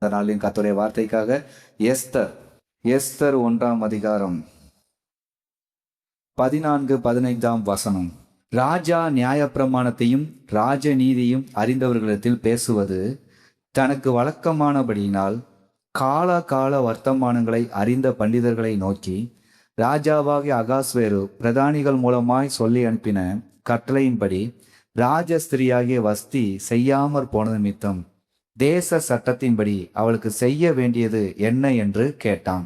அதனாலும் கர்த்தருடைய வார்த்தைக்காக எஸ்தர் எஸ்தர் 1ஆம் அதிகாரம் 14-15 ராஜா நியாயப்பிரமாணத்தையும் ராஜநீதியும் அறிந்தவர்களிடத்தில் பேசுவது தனக்கு வழக்கமானபடியினால் கால வர்த்தமானங்களை அறிந்த பண்டிதர்களை நோக்கி ராஜாவாகிய அகாஸ்வேரு பிரதானிகள் மூலமாய் சொல்லி அனுப்பின கட்டளையின்படி ராஜஸ்திரியாகிய வஸ்தி செய்யாமற் போன நிமித்தம் தேச சட்டத்தின்படி அவளுக்கு செய்ய வேண்டியது என்ன என்று கேட்டான்.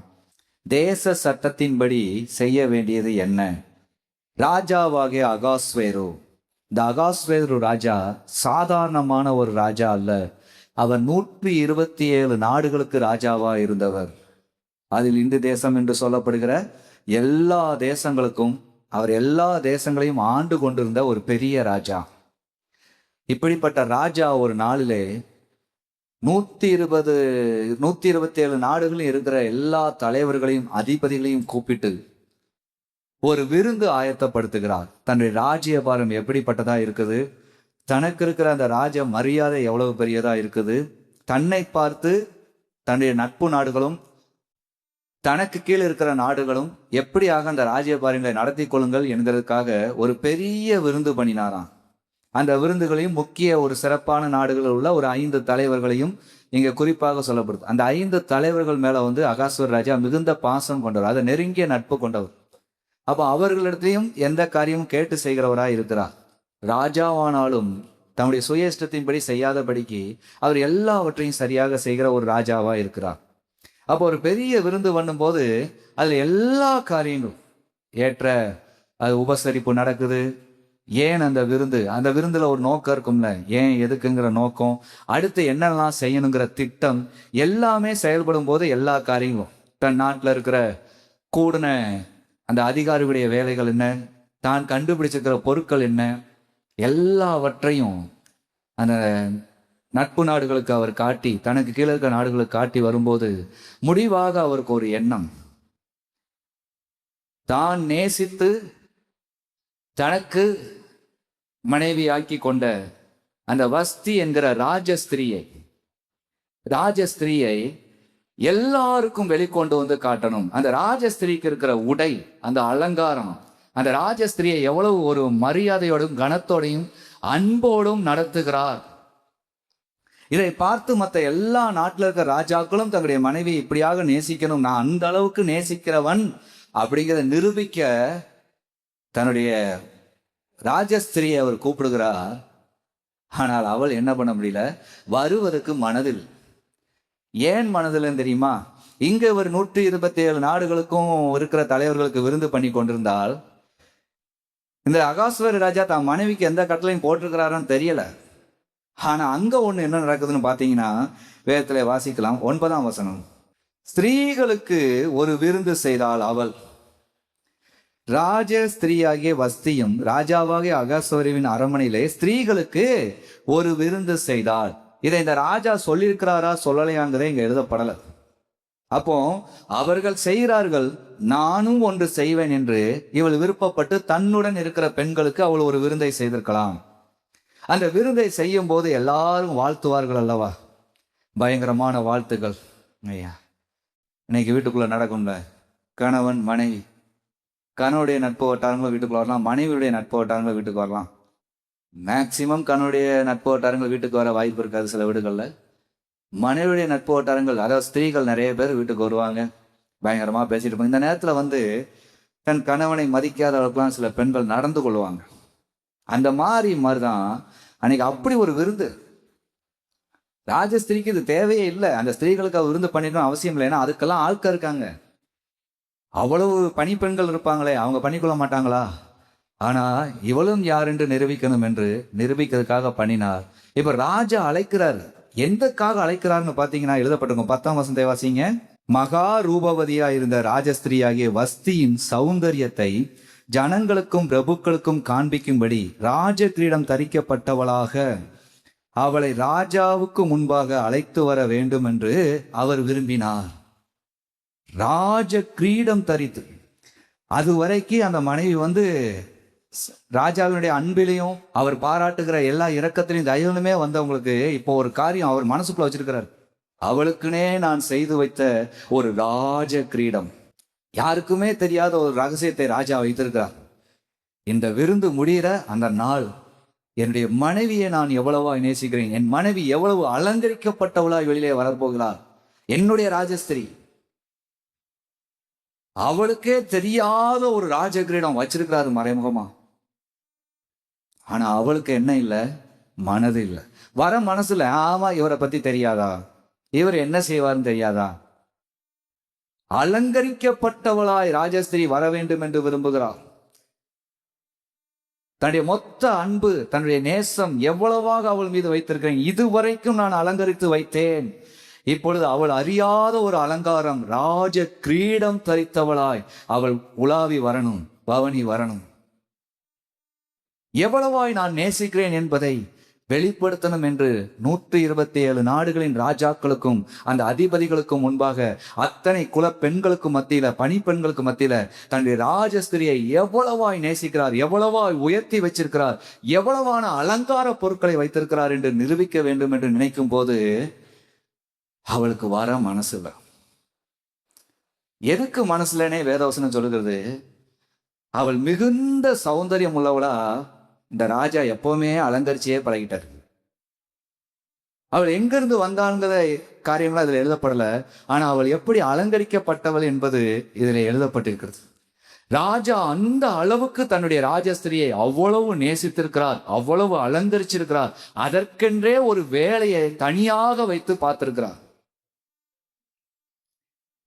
தேச சட்டத்தின்படி செய்ய வேண்டியது என்ன? ராஜாவாகிய அகாஸ்வேரு, இந்த அகாஸ்வேரு ராஜா சாதாரணமான ஒரு ராஜா அல்ல. அவர் 127 நாடுகளுக்கு ராஜாவா இருந்தவர். அதில் இந்து தேசம் என்று சொல்லப்படுகிற எல்லா தேசங்களுக்கும் அவர் எல்லா தேசங்களையும் ஆண்டு கொண்டிருந்த ஒரு பெரிய ராஜா. இப்படிப்பட்ட ராஜா ஒரு நாளிலே 127 நாடுகளில் இருக்கிற எல்லா தலைவர்களையும் அதிபதிகளையும் கூப்பிட்டு ஒரு விருந்து ஆயத்தப்படுத்துகிறார். தன்னுடைய ராஜ்யபாரம் எப்படிப்பட்டதா இருக்குது, தனக்கு இருக்கிற அந்த ராஜ மரியாதை எவ்வளவு பெரியதா இருக்குது, தன்னை பார்த்து தன்னுடைய நட்பு நாடுகளும் தனக்கு கீழே இருக்கிற நாடுகளும் எப்படியாக அந்த ராஜ்யபாரங்களை நடத்தி கொள்ளுங்கள் என்கிறதுக்காக ஒரு பெரிய விருந்து பண்ணினாராம். அந்த விருந்துகளையும் முக்கிய ஒரு சிறப்பான நாடுகளில் உள்ள ஒரு 5 தலைவர்களையும் இங்க குறிப்பாக சொல்லப்படுது. அந்த 5 தலைவர்கள் மேல அகாஸ்வர் ராஜா மிகுந்த பாசம் கொண்டவர், அதை நெருங்கிய நட்பு கொண்டவர். அப்ப அவர்களிடத்தையும் எந்த காரியமும் கேட்டு செய்கிறவராய் இருக்கிறார். ராஜாவானாலும் தம்முடைய சுய இஷ்டத்தின்படி செய்யாதபடிக்கு அவர் எல்லாவற்றையும் சரியாக செய்கிற ஒரு ராஜாவா இருக்கிறார். அப்போ ஒரு பெரிய விருந்து பண்ணும்போது அதுல எல்லா காரியங்களும் ஏற்ற அது உபசரிப்பு நடக்குது. ஏன் அந்த விருந்துல ஒரு நோக்கம் இருக்கும்ல, ஏன் எதுக்குங்கிற நோக்கம், அடுத்து என்னெல்லாம் செய்யணுங்கிற திட்டம் எல்லாமே செயல்படும் போது எல்லா காரியங்களும் தன் நாட்டில் இருக்கிற கூடின அந்த அதிகாரிகளுடைய வேலைகள் என்ன, தான் கண்டுபிடிச்சிருக்கிற பொருட்கள் என்ன, எல்லாவற்றையும் அந்த நட்பு நாடுகளுக்கு அவர் காட்டி தனக்கு கீழே இருக்கிற நாடுகளுக்கு காட்டி வரும்போது முடிவாக அவருக்கு ஒரு எண்ணம், தான் நேசித்து தனக்கு மனைவி ஆக்கி கொண்ட அந்த வஸ்தி என்கிற ராஜஸ்திரியை எல்லாருக்கும் வெளிக்கொண்டு காட்டணும். அந்த ராஜஸ்திரிக்கு இருக்கிற உடை, அந்த அலங்காரம், அந்த ராஜஸ்திரியை எவ்வளவு ஒரு மரியாதையோடும் கனத்தோடையும் அன்போடும் நடத்துகிறார். இதை பார்த்து மற்ற எல்லா நாட்டில் இருக்கிற ராஜாக்களும் தங்களுடைய மனைவி இப்படியாக நேசிக்கணும், நான் அந்த அளவுக்கு நேசிக்கிறவன் அப்படிங்கிறத நிரூபிக்க தன்னுடைய ராஜஸ்திரியை அவர் கூப்பிடுகிறார். ஆனால் அவள் என்ன பண்ண முடியல, வருவதற்கு மனதில். ஏன் மனதில்ன்னு தெரியுமா? இங்க ஒரு 127 நாடுகளுக்கும் இருக்கிற தலைவர்களுக்கு விருந்து பண்ணி கொண்டிருந்தால் இந்த அகாஸ்வர ராஜா தான் மனைவிக்கு எந்த கட்டளையும் போட்டிருக்கிறாருன்னு தெரியல. ஆனா அங்க ஒண்ணு என்ன நடக்குதுன்னு பாத்தீங்கன்னா வேதத்துல வாசிக்கலாம். 9ஆம் வசனம், ஸ்திரீகளுக்கு ஒரு விருந்து செய்தாள் அவள். ராஜஸ்திரியாகிய வஸ்தியும் ராஜாவாகிய அகாஸ்வருவின் அரண்மனையிலே ஸ்திரீகளுக்கு ஒரு விருந்து செய்தாள். இதை இந்த ராஜா சொல்லியிருக்கிறாரா சொல்லலையாங்கிறத இங்க எழுதப்படலை. அப்போ அவர்கள் செய்கிறார்கள், நானும் ஒன்று செய்வேன் என்று இவள் விருப்பப்பட்டு தன்னுடன் இருக்கிற பெண்களுக்கு அவள் ஒரு விருந்தை செய்திருக்கலாம். அந்த விருந்தை செய்யும் போது எல்லாரும் வாழ்த்துவார்கள் அல்லவா, பயங்கரமான வாழ்த்துக்கள். ஐயா, இன்னைக்கு வீட்டுக்குள்ள நடக்கும்ல, கணவன் மனைவி, கணவனுடைய நட்பு வட்டாரங்களும் வீட்டுக்கு வரலாம், மனைவியுடைய நட்பு வட்டாரங்களும் வீட்டுக்கு வரலாம். மேக்சிமம் கணவனுடைய நட்பு வட்டாரங்கள் வீட்டுக்கு வர வாய்ப்பு இருக்காது. சில வீடுகளில் மனைவியுடைய நட்பு வட்டாரங்கள், அதாவது ஸ்திரீகள் நிறைய பேர் வீட்டுக்கு வருவாங்க, பயங்கரமாக பேசிட்டு இருப்பாங்க. இந்த நேரத்தில் தன் கணவனை மதிக்காத அளவுக்குலாம் சில பெண்கள் நடந்து கொள்வாங்க. அந்த மாதிரிதான் அன்னைக்கு அப்படி ஒரு விருந்து. ராஜஸ்திரிக்கு இது தேவையே இல்லை, அந்த ஸ்திரீகளுக்கு அவர் விருந்து பண்ணிடணும் அவசியம் இல்லை. ஏன்னா அதுக்கெல்லாம் ஆட்கள் இருக்காங்க, அவ்வளவு பணிப்பெண்கள் இருப்பாங்களே, அவங்க பண்ணிக்கொள்ள மாட்டாங்களா? ஆனா இவளும் யார் என்று நிரூபிக்கணும் என்று நிரூபிக்கிறதுக்காக பண்ணினார். இப்ப ராஜா அழைக்கிறார். எந்தக்காக அழைக்கிறார்னு பாத்தீங்கன்னா எழுதப்பட்டிருக்கும். 10ஆம் வசனத்தை வாசிங்க. மகா ரூபவதியா இருந்த ராஜஸ்திரியாகிய வஸ்தியின் சௌந்தரியத்தை ஜனங்களுக்கும் பிரபுக்களுக்கும் காண்பிக்கும்படி ராஜ கிரீடம் தரிக்கப்பட்டவளாக அவளை ராஜாவுக்கு முன்பாக அழைத்து வர வேண்டும் என்று அவர் விரும்பினார். ராஜ கிரீடம் தரித்து, அது வரைக்கும் அந்த மனைவி ராஜாவினுடைய அன்பிலையும் அவர் பாராட்டுகிற எல்லா இரக்கத்திலையும் தயவுமே வந்தவங்களுக்கு இப்போ ஒரு காரியம் அவர் மனசுக்குள்ள வச்சிருக்கிறார். அவளுக்குனே நான் செய்து வைத்த ஒரு ராஜ கிரீடம். யாருக்குமே தெரியாத ஒரு ரகசியத்தை ராஜா வைத்திருக்கிறார். இந்த விருந்து முடிகிற அந்த நாள் என்னுடைய மனைவியை நான் எவ்வளவா நேசிக்கிறேன், என் மனைவி எவ்வளவு அலங்கரிக்கப்பட்டவளாய் வெளியிலே வரப்போகிறார், என்னுடைய ராஜஸ்திரி. அவளுக்கே தெரியாத ஒரு ராஜ கிரீடம் வச்சிருக்கிறாரு மறைமுகமா. ஆனா அவளுக்கு என்ன இல்லை? மனது இல்லை. வர மனசுல ஆமா இவரை பத்தி தெரியாதா, இவர் என்ன செய்வார்னு தெரியாதா? அலங்கரிக்கப்பட்டவளாய் ராஜஸ்திரி வர வேண்டும் என்று விரும்புகிறார். தன்னுடைய மொத்த அன்பு, தன்னுடைய நேசம் எவ்வளவாக அவள் மீது வைத்திருக்கிறேன். இதுவரைக்கும் நான் அலங்கரித்து வைத்தேன். இப்பொழுது அவள் அறியாத ஒரு அலங்காரம், ராஜ கிரீடம் தரித்தவளாய் அவள் உலாவி வரணும், பவனி வரணும். எவ்வளவாய் நான் நேசிக்கிறேன் என்பதை வெளிப்படுத்தணும் என்று 127 நாடுகளின் ராஜாக்களுக்கும் அந்த அதிபதிகளுக்கும் முன்பாக அத்தனை குல பெண்களுக்கும் மத்தியில, பணிப்பெண்களுக்கு மத்தியில தன்னுடைய ராஜஸ்திரியை எவ்வளவாய் நேசிக்கிறார், எவ்வளவாய் உயர்த்தி வச்சிருக்கிறார், எவ்வளவான அலங்கார பொருட்களை வைத்திருக்கிறார் என்று நிரூபிக்க வேண்டும் என்று நினைக்கும் போது அவளுக்கு வர மனசு இல்லை. எதுக்கு மனசுலனே வேதவசனம் சொல்லுகிறது, அவள் மிகுந்த சௌந்தரியம் உள்ளவளா இந்த ராஜா எப்பவுமே அலங்கரிச்சியே பழகிட்டார். அவள் எங்கிருந்து வந்தாங்கிற காரியங்களும் அதில் எழுதப்படலை. ஆனா அவள் எப்படி அலங்கரிக்கப்பட்டவள் என்பது இதில் எழுதப்பட்டிருக்கிறது. ராஜா அந்த அளவுக்கு தன்னுடைய ராஜஸ்திரியை அவ்வளவு நேசித்திருக்கிறார், அவ்வளவு அலங்கரிச்சிருக்கிறார். அதற்கென்றே ஒரு வேலையை தனியாக வைத்து பார்த்திருக்கிறார்.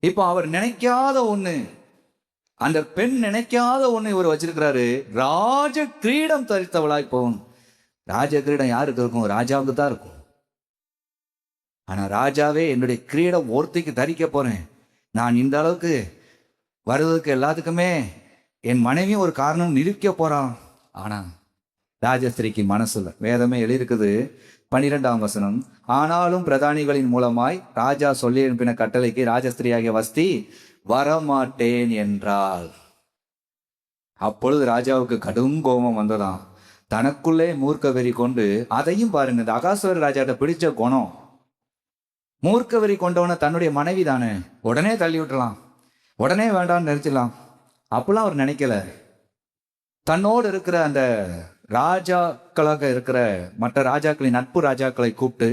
இப்போ அவர் நினைக்காத ஒண்ணு, அந்த பெண் நினைக்காத ஒண்ணு இவர் வச்சிருக்கிறாரு. ராஜ கிரீடம் தரித்தவளாய் போகணும். ராஜ கிரீடம் யாருக்கு இருக்கும்? ராஜாவுக்கு தான் இருக்கும். ஆனா ராஜாவே என்னுடைய கிரீடம் ஒருத்திக்கு தரிக்க போறேன், நான் இந்த அளவுக்கு வருவதற்கு எல்லாத்துக்குமே என் மனைவியும் ஒரு காரணம் நிரூபிக்க போறான். ஆனா ராஜஸ்திரிக்கு மனசு இல்லை. வேதமே எழுதியிருக்குது 12ஆம் வசனம், ஆனாலும் பிரதானிகளின் மூலமாய் ராஜா சொல்லி அனுப்பின கட்டளைக்கு ராஜஸ்திரியாகிய வஸ்தி வரமாட்டேன் என்றாள். அப்பொழுது ராஜாவுக்கு கடும் கோபம் வந்ததாம். தனக்குள்ளே மூர்க்க வெறி கொண்டு, அதையும் பாருங்க, இந்த அகாஸ்வர ராஜாட்ட பிடிச்ச குணம், மூர்க்க வெறி கொண்டவன தன்னுடைய மனைவி தானே, உடனே தள்ளி விட்டுலாம், உடனே வேண்டாம்னு நிறுத்திடலாம். அப்பெல்லாம் அவர் நினைக்கல. தன்னோடு இருக்கிற அந்த ராஜாக்களாக இருக்கிற மற்ற ராஜாக்களின் நட்பு ராஜாக்களை கூப்பிட்டு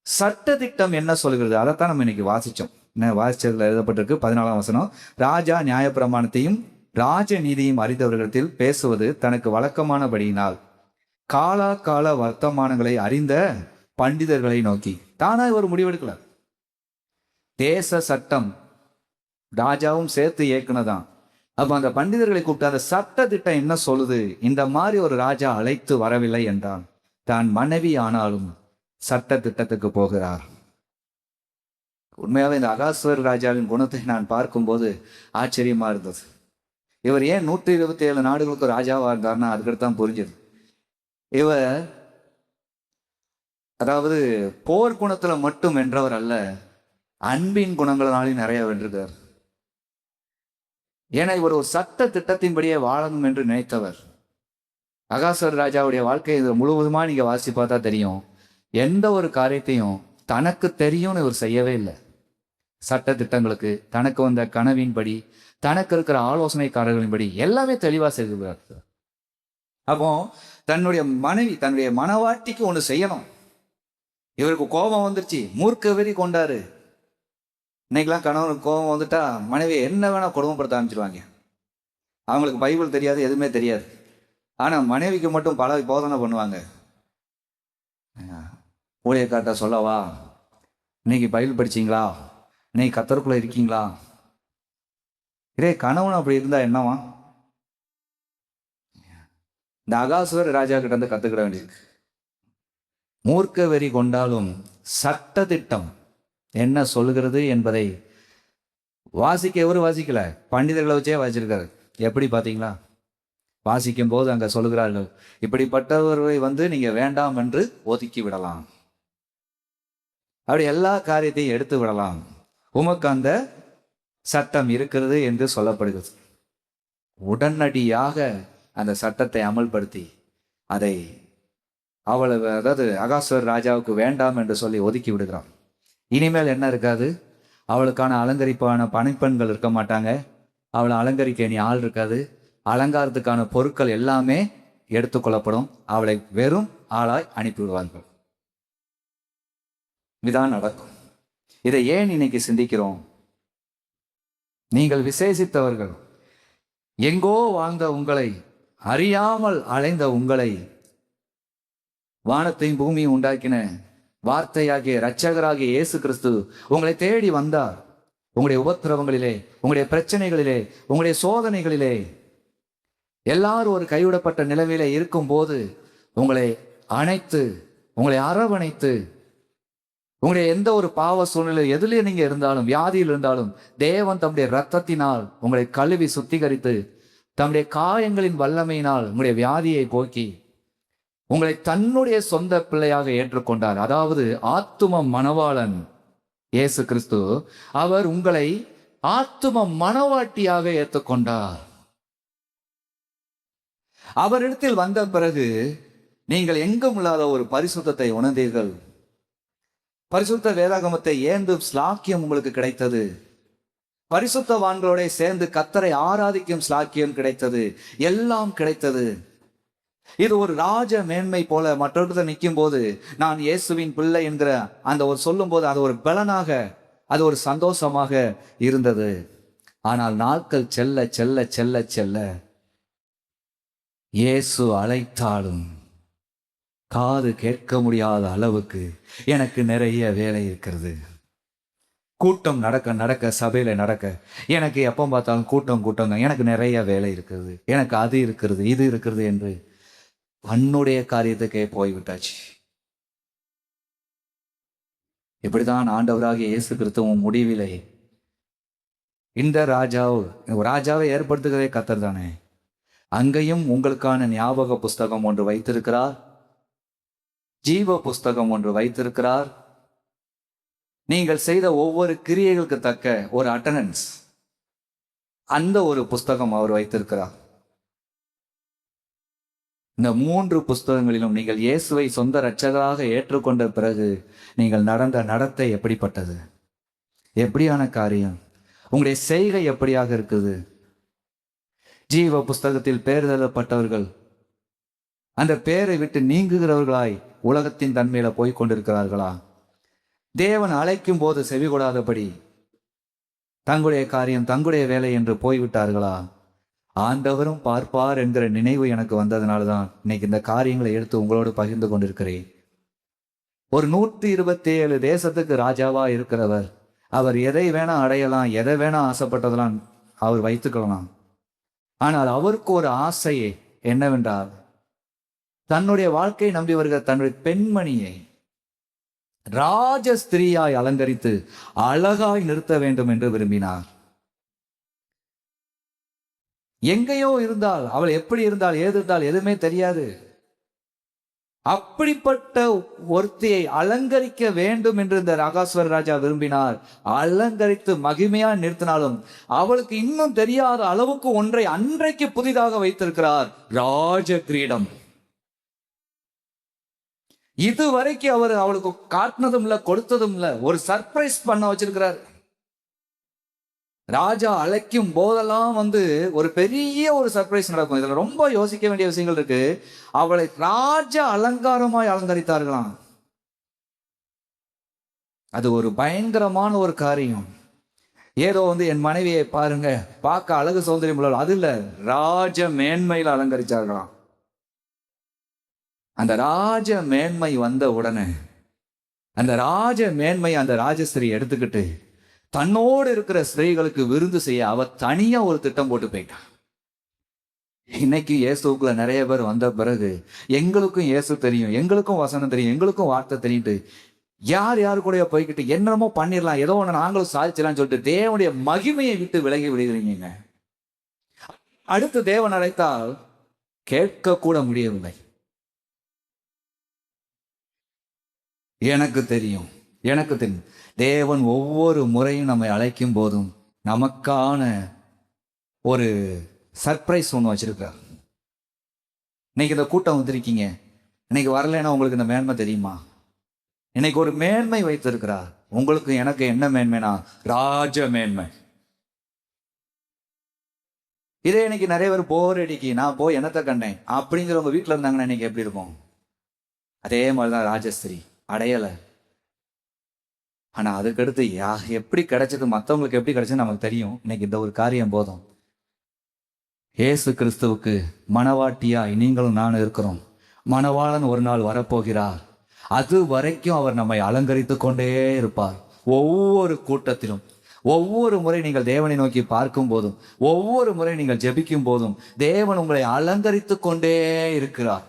சட்ட திட்டம் என்ன சொல்கிறது அதைத்தான் நம்ம இன்னைக்கு வாசிச்சோம். வாசிச்சதுல எழுதப்பட்டிருக்கு 14ஆம் வசனம், ராஜா நியாயப்பிரமாணத்தையும் ராஜ நீதியும் அறிந்தவர்களிடத்தில் பேசுவது தனக்கு வழக்கமானபடியினால் காலா கால வர்த்தமானங்களை அறிந்த பண்டிதர்களை நோக்கி. தானா ஒரு முடிவெடுக்கல. தேச சட்டம் ராஜாவும் சேர்த்து இயக்குனதான். அப்ப அந்த பண்டிதர்களை கூப்பிட்டு அந்த சட்ட திட்டம் என்ன சொல்லுது, இந்த மாதிரி ஒரு ராஜா அழைத்து வரவில்லை என்றால் தான் மனைவி ஆனாலும் சட்ட திட்டத்துக்கு போகிறார். உண்மையாவே இந்த அகாஸ்வர் ராஜாவின் குணத்தை நான் பார்க்கும்போது ஆச்சரியமா இருந்தது. இவர் ஏன் 127 நாடுகளுக்கு ராஜாவா இருந்தார்னா அதுக்கடுத்தான் புரிஞ்சது. இவர் அதாவது போர் குணத்துல மட்டும் வென்றவர் அல்ல, அன்பின் குணங்களாலையும் நிறைய வென்றிருக்கார். ஏன்னா இவர் ஒரு சட்ட திட்டத்தின்படியே வாழணும் என்று நினைத்தவர். அகாஸ்வர் ராஜாவுடைய வாழ்க்கை இது முழுவதுமா நீங்க வாசிச்சு பார்த்தா தெரியும், எந்த ஒரு காரியத்தையும் தனக்கு தெரியும்னு இவர் செய்யவே இல்லை. சட்ட திட்டங்களுக்கு, தனக்கு வந்த கனவின்படி, தனக்கு இருக்கிற ஆலோசனைக்காரர்களின்படி எல்லாமே தெளிவா செய்கிறார். அப்போ தன்னுடைய மனைவி, தன்னுடைய மனவாட்டிக்கு ஒண்ணு செய்யணும். இவருக்கு கோபம் வந்துருச்சு, மூர்க்க வெறி கொண்டாரு. இன்னைக்கெல்லாம் கணவனுக்கு கோபம் வந்துட்டா மனைவி என்ன வேணா கொடுமைப்படுத்த ஆரம்பிச்சிருவாங்க. அவங்களுக்கு பைபிள் தெரியாது, எதுவுமே தெரியாது. ஆனா மனைவிக்கு மட்டும் பல போதனை பண்ணுவாங்க. ஊழியக்கார்ட்ட சொல்லவா, இன்னைக்கு பைபிள் படிச்சீங்களா, இன்னைக்கு கத்தருக்குள்ள இருக்கீங்களா? இதே கணவன் அப்படி இருந்தா என்னவா? இந்த அகாசுவர் ராஜா கிட்ட இருந்து கத்துக்கிட வேண்டியிருக்கு. மூர்க்க வெறி கொண்டாலும் சட்ட திட்டம் என்ன சொல்லுகிறது என்பதை வாசிக்க எவரும் வாசிக்கல, பண்டிதர்களை வச்சே வாசிச்சிருக்காரு. எப்படி பார்த்தீங்களா? வாசிக்கும் போது அங்க சொல்லுகிறார்கள், இப்படிப்பட்டவர்களை நீங்க வேண்டாம் என்று ஒதுக்கி விடலாம், அப்படி எல்லா காரியத்தையும் எடுத்து விடலாம், உமக்கு அந்த சட்டம் இருக்கிறது என்று சொல்லப்படுகிறது. உடனடியாக அந்த சட்டத்தை அமல்படுத்தி அதை அதாவது அகாஸ்வர் ராஜாவுக்கு வேண்டாம் என்று சொல்லி ஒதுக்கி விடுகிறான். இனிமேல் என்ன இருக்காது? அவளுக்கான அலங்கரிப்பான பணிப்பெண்கள் இருக்க மாட்டாங்க. அவளை அலங்கரிக்க இனி ஆள் இருக்காது. அலங்காரத்துக்கான பொருட்கள் எல்லாமே எடுத்துக்கொள்ளப்படும். அவளை வெறும் ஆளாய் அனுப்பிவிடுவார்கள். இதுதான் நடக்கும். இதை ஏன் இன்னைக்கு சிந்திக்கிறோம்? நீங்கள் விசேஷித்தவர்கள். எங்கோ வாழ்ந்த உங்களை, அறியாமல் அலைந்த உங்களை, வானத்தையும் பூமியும் உண்டாக்கின வார்த்தையாகிய இரட்சகராகிய இயேசு கிறிஸ்து உங்களை தேடி வந்தார். உங்களுடைய உபத்திரவங்களிலே, உங்களுடைய பிரச்சனைகளிலே, உங்களுடைய சோதனைகளிலே, எல்லாரும் ஒரு கைவிடப்பட்ட நிலைமையில இருக்கும் போது உங்களை அணைத்து, உங்களை அரவணைத்து, உங்களுடைய எந்த ஒரு பாவ சூழ்நிலை எதுலேயே நீங்க இருந்தாலும், வியாதியில் இருந்தாலும், தேவன் தம்முடைய இரத்தத்தினால் உங்களை கழுவி சுத்திகரித்து, தம்முடைய காயங்களின் வல்லமையினால் உங்களுடைய வியாதியை போக்கி உங்களை தன்னுடைய சொந்த பிள்ளையாக ஏற்றுக்கொண்டார். அதாவது ஆத்தும மணவாளன் இயேசு கிறிஸ்து, அவர் உங்களை ஆத்தும மணவாட்டியாக ஏற்றுக்கொண்டார். அவரிடத்தில் வந்த பிறகு நீங்கள் எங்கும் இல்லாத ஒரு பரிசுத்தத்தை உணர்ந்தீர்கள். பரிசுத்த வேதாகமத்தை ஏந்தும் ஸ்லாக்கியம் உங்களுக்கு கிடைத்தது. பரிசுத்தவான்களோட சேர்ந்து கர்த்தரை ஆராதிக்கும் ஸ்லாக்கியம் கிடைத்தது. எல்லாம் கிடைத்தது. இது ஒரு ராஜ மேன்மை போல மற்றவர்கள் நிற்கும் போது நான் இயேசுவின் பிள்ளை என்கிற அந்த ஒரு சொல்லும் போது அது ஒரு பலனாக, அது ஒரு சந்தோஷமாக இருந்தது. ஆனால் நாட்கள் செல்ல செல்ல செல்ல செல்ல இயேசு அழைத்தாலும் காது கேட்க முடியாத அளவுக்கு எனக்கு நிறைய வேலை இருக்கிறது. கூட்டம் நடக்க நடக்க, சபையில நடக்க, எனக்கு எப்போ பார்த்தாலும் கூட்டம் தான், எனக்கு நிறைய வேலை இருக்கிறது, எனக்கு அது இருக்கிறது, இது இருக்கிறது என்று தன்னுடைய காரியத்துக்கே போய்விட்டாச்சு. இப்படிதான் ஆண்டவராகிய இயேசு கிறிஸ்துவும் முடிவிலே இந்த ராஜாவை ஏற்படுத்துகிறதே கர்த்தர் தானே. அங்கேயும் உங்களுக்கான ஞாபக புஸ்தகம் ஒன்று வைத்திருக்கிறார், ஜீவ புஸ்தகம் ஒன்று வைத்திருக்கிறார். நீங்கள் செய்த ஒவ்வொரு கிரியைகளுக்கு தக்க ஒரு அட்டெண்டன்ஸ், அந்த ஒரு புஸ்தகம் அவர் வைத்திருக்கிறார். இந்த 3 புஸ்தகங்களிலும் நீங்கள் இயேசுவை சொந்த இரட்சகராக ஏற்றுக்கொண்ட பிறகு நீங்கள் நடந்த நடத்தை எப்படிப்பட்டது, எப்படியான காரியம், உங்களுடைய செய்கை எப்படியாக இருக்குது? ஜீவ புஸ்தகத்தில் பேர் எழுதப்பட்டவர்கள் அந்த பேரை விட்டு நீங்குகிறவர்களாய் உலகத்தின் தன்மையில போய் கொண்டிருக்கிறார்களா? தேவன் அழைக்கும் போது செவி கொடாதபடி தங்களுடைய காரியம், தங்களுடைய வேலை என்று போய்விட்டார்களா? ஆண்டவரும் பார்ப்பார் என்கிற நினைவு எனக்கு வந்ததுனால்தான் இன்னைக்கு இந்த காரியங்களை எடுத்து உங்களோடு பகிர்ந்து கொண்டிருக்கிறேன். ஒரு 127 தேசத்துக்கு ராஜாவா இருக்கிறவர், அவர் எதை வேணா அடையலாம், எதை வேணா ஆசைப்பட்டதெல்லாம் அவர் வைத்துக்கலாம். ஆனால் அவருக்கு ஒரு ஆசையே என்னவென்றால், தன்னுடைய வாழ்க்கையை நம்பி வருகிற தன்னுடைய பெண்மணியை ராஜ ஸ்திரீயாய் அலங்கரித்து அழகாய் நிறுத்த வேண்டும் என்று விரும்பினார். எங்கேயோ இருந்தால், அவள் எப்படி இருந்தால், ஏது இருந்தால் எதுவுமே தெரியாது. அப்படிப்பட்ட ஒருத்தியை அலங்கரிக்க வேண்டும் என்று இந்த ராகாஸ்வர ராஜா விரும்பினார். அலங்கரித்து மகிமையா நிறுத்தினாலும் அவளுக்கு இன்னும் தெரியாத அளவுக்கு ஒன்றை அன்றைக்கு புதிதாக வைத்திருக்கிறார், ராஜ கிரீடம். இதுவரைக்கும் அவர் அவளுக்கு காட்டினதும் இல்ல, கொடுத்ததும் இல்ல, ஒரு சர்ப்ரைஸ் பண்ண வச்சிருக்கிறார். ராஜா அழைக்கும் போதெல்லாம் ஒரு பெரிய ஒரு சர்ப்ரைஸ் நடக்கும். இதுல ரொம்ப யோசிக்க வேண்டிய விஷயங்கள் இருக்கு. அவளை ராஜ அலங்காரமாய் அலங்கரித்தார்களாம். அது ஒரு பயங்கரமான ஒரு காரியம். ஏதோ என் மனைவியை பாருங்க, பார்க்க அழகு சௌந்தரியம் உள்ள, அது இல்ல, ராஜ மேன்மையில் அலங்கரிச்சார்களாம். அந்த ராஜ மேன்மை வந்த உடனே அந்த ராஜ மேன்மை அந்த ராஜஸ்திரி எடுத்துக்கிட்டு தன்னோடு இருக்கிற ஸ்திரீகளுக்கு விருந்து செய்ய அவ தனியா ஒரு திட்டம் போட்டு போயிட்டான். இன்னைக்கு இயேசுக்குள்ள நிறைய பேர் வந்த பிறகு எங்களுக்கும் இயேசு தெரியும், எங்களுக்கும் வசனம் தெரியும், எங்களுக்கும் வார்த்தை தெரியுது, யாரு கூட போய்கிட்டு என்னமோ பண்ணிடலாம், ஏதோ ஒண்ணு நாங்களும் சாதிச்சலாம்னு சொல்லிட்டு தேவனுடைய மகிமையை விட்டு விலகி விடுகிறீங்க. அடுத்து தேவன் அழைத்தால் கேட்க கூட முடியவில்லை. எனக்கு தெரியும் தேவன் ஒவ்வொரு முறையும் நம்மை அழைக்கும் போதும் நமக்கான ஒரு சர்ப்ரைஸ் ஒன்று வச்சிருக்கார். இன்னைக்கு இந்த கூட்டம் வந்திருக்கீங்க, இன்னைக்கு வரலைன்னா உங்களுக்கு இந்த மேன்மை தெரியுமா? இன்னைக்கு ஒரு மேன்மை வைத்திருக்கிறார். உங்களுக்கு எனக்கு என்ன மேன்மைனா ராஜ மேன்மை. இதே இன்னைக்கு நிறைய பேர் போர் அடிக்கி நான் போய் என்னத்தை கண்டேன் அப்படிங்கிறவங்க வீட்டில் இருந்தாங்கன்னா இன்னைக்கு எப்படி இருக்கும்? அதே மாதிரிதான் ராஜஸ்திரி அடையலை. ஆனா அதுக்கடுத்து எப்படி கிடைச்சது, மற்றவங்களுக்கு எப்படி கிடைச்சது நமக்கு தெரியும். இன்னைக்கு இந்த ஒரு காரியம் போதும். இயேசு கிறிஸ்துவுக்கு மணவாட்டியாய் நீங்களும் நானும் இருக்கிறோம். மணவாளன் ஒரு நாள் வரப்போகிறார். அது வரைக்கும் அவர் நம்மை அலங்கரித்து கொண்டே இருப்பார். ஒவ்வொரு கூட்டத்திலும், ஒவ்வொரு முறை நீங்கள் தேவனை நோக்கி பார்க்கும் போதும், ஒவ்வொரு முறை நீங்கள் ஜெபிக்கும் போதும் தேவன் உங்களை அலங்கரித்து கொண்டே இருக்கிறார்.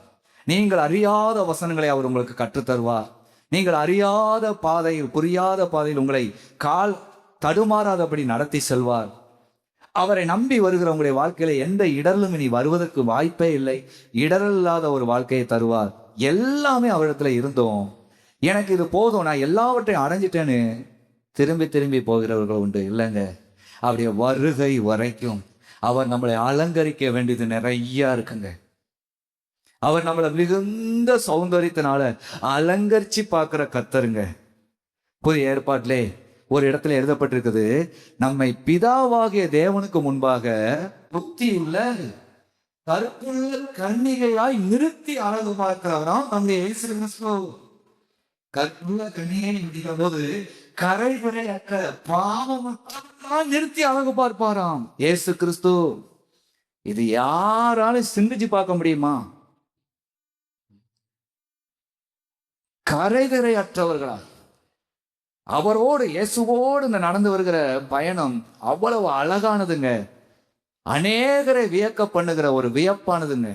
நீங்கள் அறியாத வசனங்களை அவர் உங்களுக்கு கற்றுத்தருவார். நீங்கள் அறியாத பாதையில், புரியாத பாதையில் உங்களை கால் தடுமாறாதபடி நடத்தி செல்வார். அவரை நம்பி வருகிற உங்களுடைய வாழ்க்கையில எந்த இடரலும் இனி வருவதற்கு வாய்ப்பே இல்லை. இடரல் இல்லாத ஒரு வாழ்க்கையை தருவார். எல்லாமே அவரிடத்துல இருந்தோம், எனக்கு இது போதும், நான் எல்லாவற்றையும் அடைஞ்சிட்டேன்னு திரும்பி திரும்பி போகிறவர்கள் உண்டு. இல்லைங்க, அவருடைய வருகை வரைக்கும் அவர் நம்மளை அலங்கரிக்க வேண்டியது நிறைய இருக்குங்க. அவர் நம்மளை மிகுந்த சௌந்தரியத்தினால அலங்கரிச்சு பார்க்கிற கர்த்தருங்க. புதிய ஏற்பாட்டிலே ஒரு இடத்துல எழுதப்பட்டிருக்குது, நம்மை பிதாவாகிய தேவனுக்கு முன்பாக புத்தி உள்ள கற்புள்ள கன்னிகையாய் நிறுத்தி அழகு பார்க்கிறவராம் நம்முடைய இயேசு கிறிஸ்து. கற்புள்ள கன்னிகை அப்படிங்கிற போது கரைகுறை அக்க பாவம் நிறுத்தி அழகு பார்ப்பாராம் இயேசு கிறிஸ்து. இது யாராலும் சிந்திச்சு பார்க்க முடியுமா? கரைகரை அற்றவர்களா அவரோடு இயேசுவோடு இந்த நடந்து வருகிற பயணம் அவ்வளவு அழகானதுங்க. அநேகரை வியக்க பண்ணுகிற ஒரு வியப்பானதுங்க.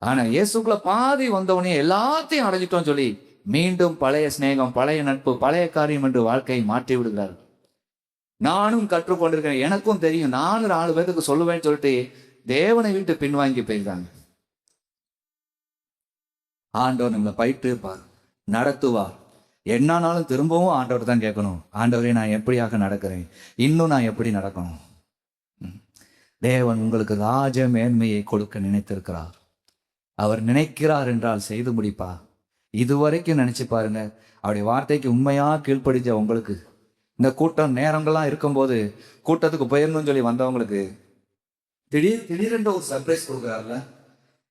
ஆனா இயேசுக்குள்ள பாதி வந்தவனே எல்லாத்தையும் அடைஞ்சிட்டோம் சொல்லி மீண்டும் பழைய சிநேகம், பழைய நட்பு, பழைய காரியம் என்று வாழ்க்கையை மாற்றி விடுகிறார். நானும் கற்றுக்கொண்டிருக்கேன், எனக்கும் தெரியும், நானும் 4 பேருக்கு சொல்லுவேன்னு சொல்லிட்டு தேவனை விட்டு பின்வாங்கி போயிருக்காங்க. ஆண்டவர் நம்மளை பயிற்றுப்பார், நடத்துவார். என்னானாலும் திரும்பவும் ஆண்டவர் தான் கேட்கணும், ஆண்டவரே நான் எப்படியாக நடக்கிறேன், இன்னும் நான் எப்படி நடக்கணும். தேவன் உங்களுக்கு ராஜ மேன்மையை கொடுக்க நினைத்திருக்கிறார். அவர் நினைக்கிறார் என்றால் செய்து முடிப்பார். இதுவரைக்கும் நினைச்சு பாருங்க, அவருடைய வார்த்தைக்கு உண்மையா கீழ்ப்படிச்ச உங்களுக்கு, இந்த கூட்டம் நேரங்கள்லாம் இருக்கும்போது கூட்டத்துக்கு போயிடணும்னு சொல்லி வந்தவங்களுக்கு திடீரென்று ஒரு சர்ப்ரைஸ் கொடுக்குறாருல,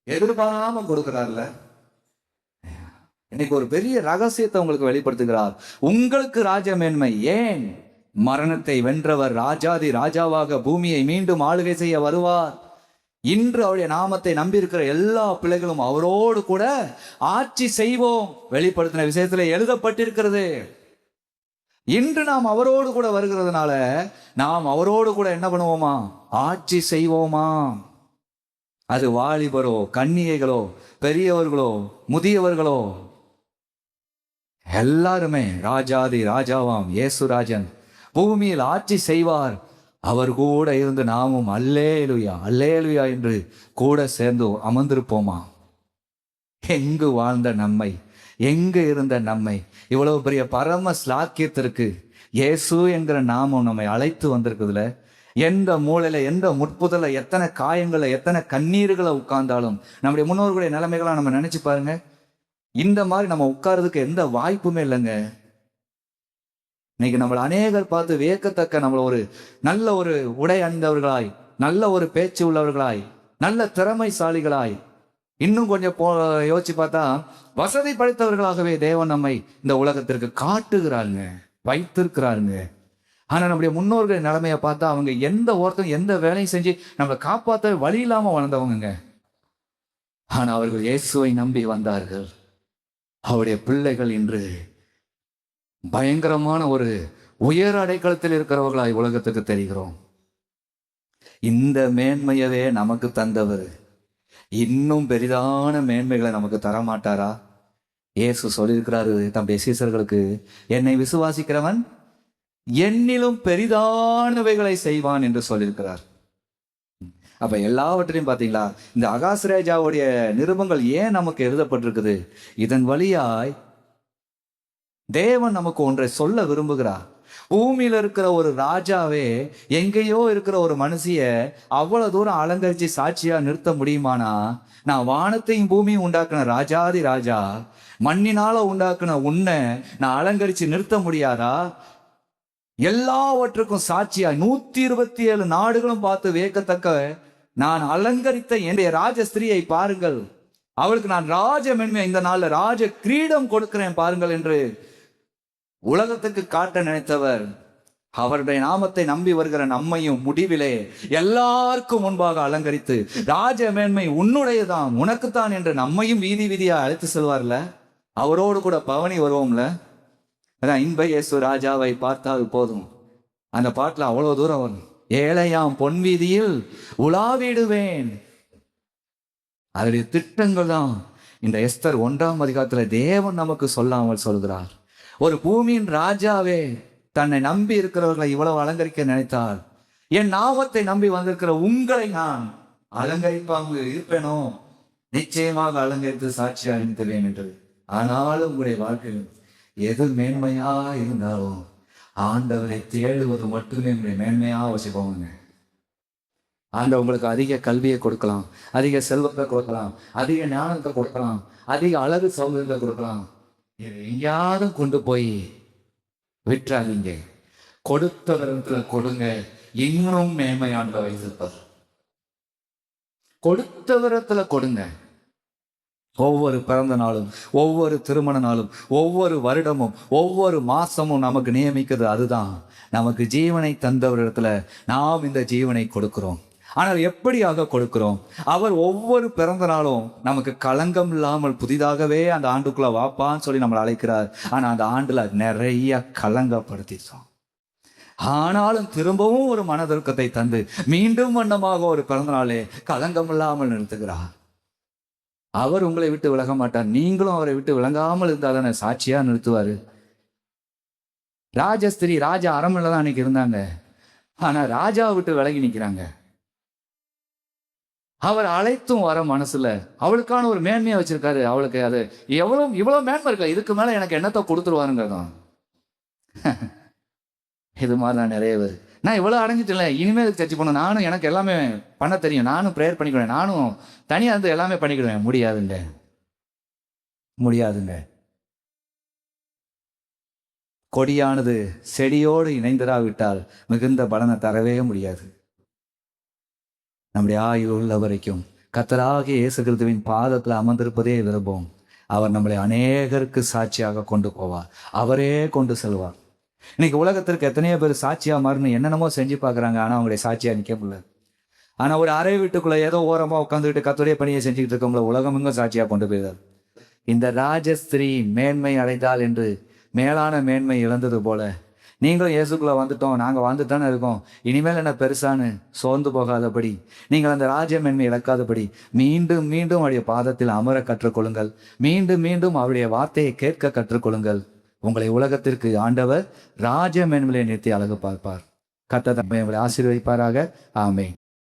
எதிர்பாராம கொடுக்குறாருல. இன்னைக்கு ஒரு பெரிய ரகசியத்தை உங்களுக்கு வெளிப்படுத்துகிறார். உங்களுக்கு ராஜ மேன்மை. ஏன்? மரணத்தை வென்றவர் ராஜாதி ராஜாவாக பூமியை மீண்டும் ஆளுகை செய்ய வருவார். இன்று அவருடைய நாமத்தை நம்பியிருக்கிற எல்லா பிள்ளைகளும் அவரோடு கூட ஆட்சி செய்வோம். வெளிப்படுத்தின விஷயத்துல எழுதப்பட்டிருக்கிறது. இன்று நாம் அவரோடு கூட வருகிறதுனால நாம் அவரோடு கூட என்ன பண்ணுவோமா? ஆட்சி செய்வோமா? அது வாலிபரோ, கன்னிகைகளோ, பெரியவர்களோ, முதியவர்களோ, எல்லாருமே ராஜாதி ராஜாவாம் இயேசுராஜன் பூமியில் ஆட்சி செய்வார். அவர் கூட இருந்து நாமும் அல்லேலுயா அல்லேலுயா என்று கூட சேர்ந்து அமர்ந்திருப்போமா? எங்கு வாழ்ந்த நம்மை, எங்கு இருந்த நம்மை இவ்வளவு பெரிய பரம ஸ்லாக்கியத்திற்கு இயேசு என்கிற நாமம் நம்மை அழைத்து வந்திருக்குதுல. எந்த மூளையில, எந்த முற்புதல, எத்தனை காயங்களை, எத்தனை கண்ணீர்களை உட்கார்ந்தாலும் நம்முடைய முன்னோர்களுடைய நிலைமைகளை நம்ம நினைச்சு பாருங்க. இந்த மாதிரி நம்ம உட்கார்றதுக்கு எந்த வாய்ப்புமே இல்லைங்க. இன்னைக்கு நம்மளை அநேகர் பார்த்து வியக்கத்தக்க நம்மள ஒரு நல்ல ஒரு உடை அணிந்தவர்களாய், நல்ல ஒரு பேச்சு உள்ளவர்களாய், நல்ல திறமைசாலிகளாய், இன்னும் கொஞ்சம் யோசிச்சு பார்த்தா வசதி படைத்தவர்களாகவே தேவன் நம்மை இந்த உலகத்திற்கு காட்டுகிறாருங்க, வைத்திருக்கிறாருங்க. ஆனா நம்முடைய முன்னோர்கள் நிலைமையை பார்த்தா அவங்க எந்த ஒருத்தரும் எந்த வேலையும் செஞ்சு நம்மளை காப்பாற்ற வழி இல்லாம வளர்ந்தவங்க. ஆனா அவர்கள் இயேசுவை நம்பி வந்தார்கள். அவருடைய பிள்ளைகள் இன்று பயங்கரமான ஒரு உயர் அடைக்கலத்தில் இருக்கிறவர்களாய் உலகத்துக்கு தெரிகிறோம். இந்த மேன்மையவே நமக்கு தந்தவர் இன்னும் பெரிதான மேன்மைகளை நமக்கு தரமாட்டாரா? இயேசு சொல்லியிருக்கிறாரு தம்முடைய சீசர்களுக்கு, என்னை விசுவாசிக்கிறவன் என்னிலும் பெரிதானவைகளை செய்வான் என்று சொல்லியிருக்கிறார். அப்ப எல்லாவற்றையும் பார்த்தீங்களா, இந்த அகாஸ்ராஜாவுடைய நிருபங்கள் ஏன் நமக்கு எழுதப்பட்டிருக்குது? இதன் வழியாய் தேவன் நமக்கு ஒன்றை சொல்ல விரும்புகிறார். பூமியில இருக்கிற ஒரு ராஜாவே எங்கேயோ இருக்கிற ஒரு மனுஷிய அவ்வளவு தூரம் அலங்கரிச்சு சாட்சியா நிறுத்த முடியுமானா, நான் வானத்தையும் பூமியும் உண்டாக்குன ராஜாதி ராஜா, மண்ணினால உண்டாக்குன உன்னை நான் அலங்கரிச்சு நிறுத்த முடியாதா? எல்லாவற்றுக்கும் சாட்சியா 127 நாடுகளும் பார்த்து வியக்கத்தக்க நான் அலங்கரித்த என்னுடைய ராஜஸ்திரியை பாருங்கள், அவளுக்கு நான் ராஜ மென்மை இந்த நாள்ல ராஜ கிரீடம் கொடுக்கிறேன் பாருங்கள் என்று உலகத்துக்கு காட்ட நினைத்தவர், அவருடைய நாமத்தை நம்பி வருகிற நம்மையும் முடிவிலே எல்லாருக்கும் முன்பாக அலங்கரித்து ராஜ மேன்மை உன்னுடையதான் உனக்குத்தான் என்று நம்மையும் வீதி வீதியா அழைத்து செல்வார்ல. அவரோடு கூட பவனி வருவோம்ல. அதான் இன்ப இயேசு ராஜாவை பார்த்தால் போதும். அந்த பாட்டுல அவ்வளவு தூரம் வரும். ஏழையாம் பொன் வீதியில் உலாவிடுவேன். அதனுடைய திட்டங்கள் தான் இந்த எஸ்தர் 1ஆம் அதிகாரத்துல தேவன் நமக்கு சொல்லாமல் சொல்கிறார். ஒரு பூமியின் ராஜாவே தன்னை நம்பி இருக்கிறவர்களை இவ்வளவு அலங்கரிக்க நினைத்தால், என் நாமத்தை நம்பி வந்திருக்கிற உங்களை நான் அலங்கரிப்பாங்க இருப்பேனோ, நிச்சயமாக அலங்கரித்து சாட்சியா நிறுத்துவேன் என்று. ஆனாலும் உங்களுடைய வாழ்க்கையில் எது மேன்மையா இருந்தாலும் ஆண்டவரை தேடுவது மட்டுமே உங்களுடைய மேன்மையா வச்சுக்கோங்க. ஆண்டவர் உங்களுக்கு அதிக கல்வியை கொடுக்கலாம், அதிக செல்வத்தை கொடுக்கலாம், அதிக ஞானத்தை கொடுக்கலாம், அதிக அழகு சௌகரியத்தை கொடுக்கலாம். இது எங்கேயாவது கொண்டு போய் விட்டுறாதீங்க. கொடுத்த விதத்துல கொடுங்க, இன்னும் மேன்மையானதை வைத்திருப்பார். கொடுத்த விதத்துல கொடுங்க. ஒவ்வொரு பிறந்த நாளும், ஒவ்வொரு திருமண நாளும், ஒவ்வொரு வருடமும், ஒவ்வொரு மாசமும் நமக்கு நியமிக்கிறது அதுதான். நமக்கு ஜீவனை தந்தவரிடத்துல நாம் இந்த ஜீவனை கொடுக்கிறோம். ஆனால் எப்படியாக கொடுக்கிறோம்? அவர் ஒவ்வொரு பிறந்த நாளும் நமக்கு களங்கம் இல்லாமல் புதிதாகவே அந்த ஆண்டுக்குள்ள வாப்பான்னு சொல்லி நம்மளை அழைக்கிறார். ஆனா அந்த ஆண்டுல நிறைய கலங்கப்படுத்திட்டோம். ஆனாலும் திரும்பவும் ஒரு மனதுருக்கத்தை தந்து மீண்டும் வண்ணமாக ஒரு பிறந்த நாளே களங்கம் இல்லாமல் நிறுத்துகிறார். அவர் உங்களை விட்டு விலக மாட்டார். நீங்களும் அவரை விட்டு விளங்காமல் இருந்தாதானே சாட்சியா நிறுத்துவாரு. ராஜஸ்திரி ராஜா அரண்மனையில தான் அன்னைக்கு இருந்தாங்க. ஆனா ராஜாவை விட்டு விலகி நிற்கிறாங்க. அவர் அழைத்தும் வர மனசுல அவளுக்கான ஒரு மேன்மையை வச்சிருக்காரு. அவளுக்கு அது இவ்வளவு மேன்மை இருக்கா, இதுக்கு மேல எனக்கு என்னத்தை கொடுத்துருவாருங்கிறதான். இது மாதிரி தான் நிறைய பேர், நான் இவ்வளவு அடைஞ்சிட்டேன்ல, இனிமேல் சர்ச்சை பண்ண நானும் எனக்கு எல்லாமே பண்ண தெரியும், நானும் ப்ரேயர் பண்ணிக்கிடுவேன், நானும் தனியா இருந்து எல்லாமே பண்ணிக்கிடுவேன். முடியாதுங்க, முடியாதுங்க. கொடியானது செடியோடு இணைந்தராவிட்டால் மிகுந்த பலனை தரவே முடியாது. நம்முடைய ஆயுள் உள்ள வரைக்கும் கர்த்தராகிய இயேசு கிறிஸ்துவின் பாதத்தில் அமர்ந்திருப்பதே விரும்பும். அவர் நம்மளை அநேகருக்கு சாட்சியாக கொண்டு போவார், அவரே கொண்டு செல்வார். இன்னைக்கு உலகத்திற்கு எத்தனையோ பேர் சாட்சியா மாறுன்னு என்னென்னமோ செஞ்சு பார்க்குறாங்க, ஆனால் அவங்களுடைய சாட்சியா நிற்க முடியல. ஆனால் ஒரு அறை வீட்டுக்குள்ள ஏதோ ஓரமாக உட்காந்துக்கிட்டு கர்த்தருடைய பணியை செஞ்சுக்கிட்டு இருக்கவங்கள உலகம் எங்கும் சாட்சியா கொண்டு போயிடார். இந்த ராஜஸ்திரீ மேன்மை அடைந்தால் என்று மேலான மேன்மை இழந்தது போல நீங்களும் இயேசுக்குள்ள வந்துட்டோம், நாங்கள் வந்துட்டானே இருக்கோம், இனிமேல் என்ன பெருசான்னு சோர்ந்து போகாதபடி, நீங்கள் அந்த ராஜ மேன்மை இழக்காதபடி மீண்டும் மீண்டும் அவருடைய பாதத்தில் அமர கற்றுக்கொள்ளுங்கள். மீண்டும் மீண்டும் அவருடைய வார்த்தையை கேட்க கற்றுக்கொள்ளுங்கள். உங்களை உலகத்திற்கு ஆண்டவர் ராஜ மேன்மையை நிறுத்தி அழகு பார்ப்பார். கர்த்தர் உங்களை ஆசீர்வதிப்பாராக. ஆமென்.